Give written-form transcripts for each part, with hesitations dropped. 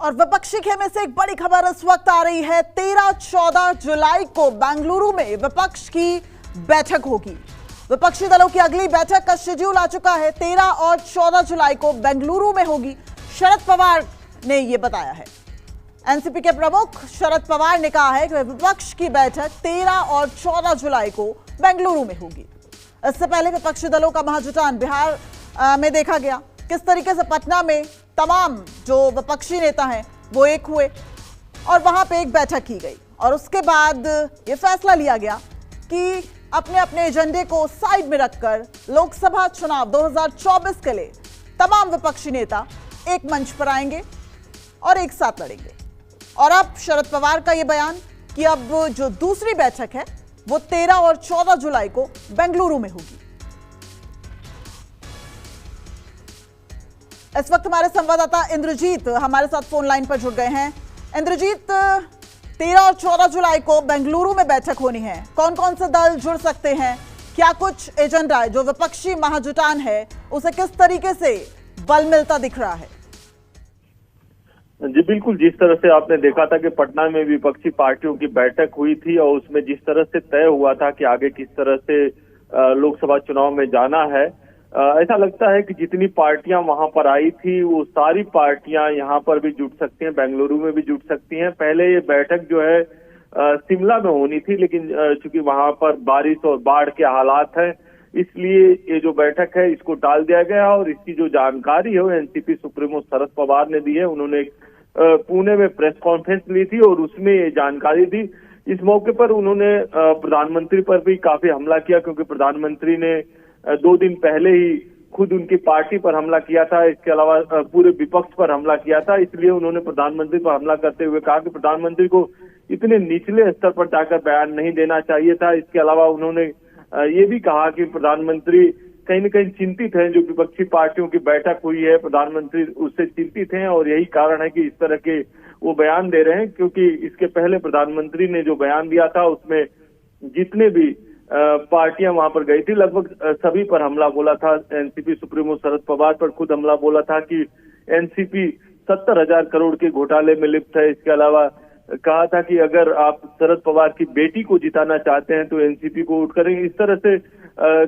और विपक्षी खेमे से एक बड़ी खबर इस वक्त आ रही है। 13-14 जुलाई को बेंगलुरु में विपक्ष की बैठक होगी। विपक्षी दलों की अगली बैठक का शेड्यूल आ चुका है। 13 और 14 जुलाई को बेंगलुरु में होगी। शरद पवार ने यह बताया है। एनसीपी के प्रमुख शरद पवार ने कहा है कि विपक्ष की बैठक 13 और 14 जुलाई को बेंगलुरु में होगी। इससे पहले विपक्षी दलों का महाजुटान बिहार में देखा गया। किस तरीके से पटना में तमाम जो विपक्षी नेता हैं वो एक हुए और वहां पे एक बैठक की गई और उसके बाद ये फैसला लिया गया कि अपने अपने एजेंडे को साइड में रखकर लोकसभा चुनाव 2024 के लिए तमाम विपक्षी नेता एक मंच पर आएंगे और एक साथ लड़ेंगे। और अब शरद पवार का ये बयान कि अब जो दूसरी बैठक है वो 13 और 14 जुलाई को बेंगलुरु में होगी। इस वक्त हमारे संवाददाता इंद्रजीत हमारे साथ फोन लाइन पर जुड़ गए हैं। इंद्रजीत, 13 और 14 जुलाई को बेंगलुरु में बैठक होनी है। कौन कौन से दल जुड़ सकते हैं? क्या कुछ एजेंडा है? जो विपक्षी महाजुटान है उसे किस तरीके से बल मिलता दिख रहा है? जी बिल्कुल, जिस तरह से आपने देखा था कि पटना में विपक्षी पार्टियों की बैठक हुई थी और उसमें जिस तरह से तय हुआ था कि आगे किस तरह से लोकसभा चुनाव में जाना है, ऐसा लगता है कि जितनी पार्टियां वहां पर आई थी वो सारी पार्टियां यहां पर भी जुट सकती हैं, बेंगलुरु में भी जुट सकती हैं। पहले ये बैठक जो है शिमला में होनी थी, लेकिन चूंकि वहां पर बारिश और बाढ़ के हालात हैं, इसलिए ये जो बैठक है इसको टाल दिया गया। और इसकी जो जानकारी है वो एनसीपी सुप्रीमो शरद पवार ने दी है। उन्होंने पुणे में प्रेस कॉन्फ्रेंस ली थी और उसमें ये जानकारी दी। इस मौके पर उन्होंने प्रधानमंत्री पर भी काफी हमला किया, क्योंकि प्रधानमंत्री ने 2 दिन पहले ही खुद उनकी पार्टी पर हमला किया था, इसके अलावा पूरे विपक्ष पर हमला किया था। इसलिए उन्होंने प्रधानमंत्री पर हमला करते हुए कहा कि प्रधानमंत्री को इतने निचले स्तर पर जाकर बयान नहीं देना चाहिए था। इसके अलावा उन्होंने ये भी कहा कि प्रधानमंत्री कहीं न कहीं चिंतित हैं। जो विपक्षी पार्टियों की बैठक हुई है, प्रधानमंत्री उससे चिंतित हैं और यही कारण है कि इस तरह के वो बयान दे रहे हैं, क्योंकि इसके पहले प्रधानमंत्री ने जो बयान दिया था उसमें जितने भी पार्टियां वहां पर गई थी लगभग सभी पर हमला बोला था। एनसीपी सुप्रीमो शरद पवार पर खुद हमला बोला था कि एनसीपी 70,000 करोड़ के घोटाले में लिप्त है। इसके अलावा कहा था कि अगर आप शरद पवार की बेटी को जिताना चाहते हैं तो एनसीपी को वोट करेंगे। इस तरह से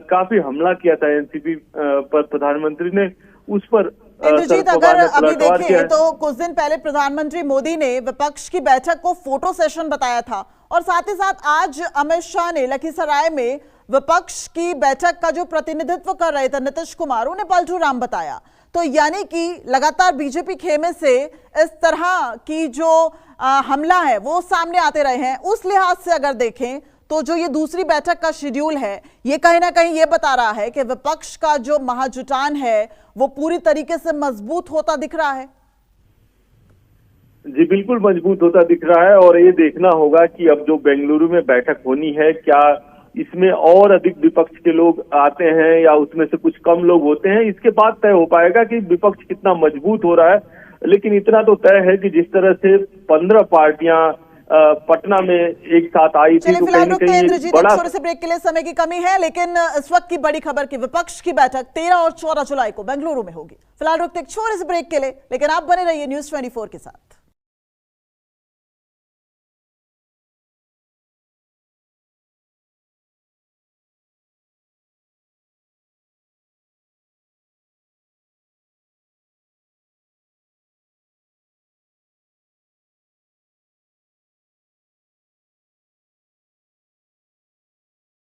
काफी हमला किया था एनसीपी पर प्रधानमंत्री ने। उस पर इंद्रजीत, अगर अभी देखें तो कुछ दिन पहले प्रधानमंत्री मोदी ने विपक्ष की बैठक को फोटो सेशन बताया था और साथ ही साथ आज अमित शाह ने लखीसराय में विपक्ष की बैठक का जो प्रतिनिधित्व कर रहे थे नीतीश कुमार, उन्हें पलटू राम बताया। तो यानी कि लगातार बीजेपी खेमे से इस तरह की जो हमला है वो सामने आते रहे हैं। उस लिहाज से अगर देखें तो जो ये दूसरी बैठक का शेड्यूल है ये कहीं ना कहीं ये बता रहा है कि विपक्ष का जो महाजुटान है वो पूरी तरीके से मजबूत होता दिख रहा है। जी बिल्कुल मजबूत होता दिख रहा है और ये देखना होगा कि अब जो बेंगलुरु में बैठक होनी है, क्या इसमें और अधिक विपक्ष के लोग आते हैं या उसमें से कुछ कम लोग होते हैं। इसके बाद तय हो पाएगा कि विपक्ष कितना मजबूत हो रहा है। लेकिन इतना तो तय है कि जिस तरह से 15 पार्टियां पटना में एक साथ आई थी, तो कहीं न कहीं बड़ा छोटे से ब्रेक के लिए समय की कमी है, लेकिन इस वक्त की बड़ी खबर की विपक्ष की बैठक 13 और 14 जुलाई को बेंगलुरु में होगी। फिलहाल रुकते एक छोटे से ब्रेक के लिए, लेकिन आप बने रहिए न्यूज़ 24 के साथ।